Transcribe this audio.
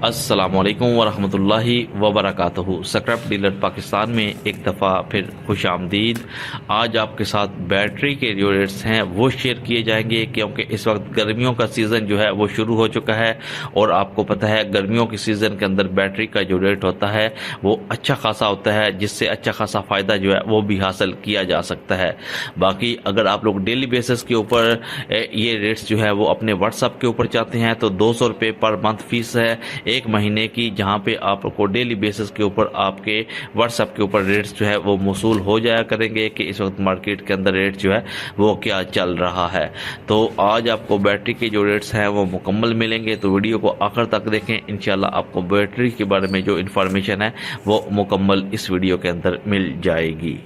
अस्सलामुअलैकुम वरहमतुल्लाहि वबरकातुहू। स्क्रैप डीलर पाकिस्तान में एक दफ़ा फिर खुश आमदीद। आज आपके साथ बैटरी के जो रेट्स हैं वो शेयर किए जाएंगे, क्योंकि इस वक्त गर्मियों का सीज़न जो है वो शुरू हो चुका है और आपको पता है गर्मियों के सीज़न के अंदर बैटरी का जो रेट होता है वो अच्छा खासा होता है, जिससे अच्छा खासा फ़ायदा जो है वो भी हासिल किया जा सकता है। बाकी अगर आप लोग डेली बेसिस के ऊपर ये रेट्स जो है वो अपने व्हाट्सएप के ऊपर चाहते हैं तो 200 रुपये पर मंथ फीस है एक महीने की, जहां पे आपको डेली बेसिस के ऊपर आपके व्हाट्सएप के ऊपर रेट्स जो है वो मौसूल हो जाया करेंगे कि इस वक्त मार्केट के अंदर रेट जो है वो क्या चल रहा है। तो आज आपको बैटरी के जो रेट्स हैं वो मुकम्मल मिलेंगे, तो वीडियो को आखिर तक देखें। इंशाल्लाह आपको बैटरी के बारे में जो इन्फॉर्मेशन है वो मुकम्मल इस वीडियो के अंदर मिल जाएगी।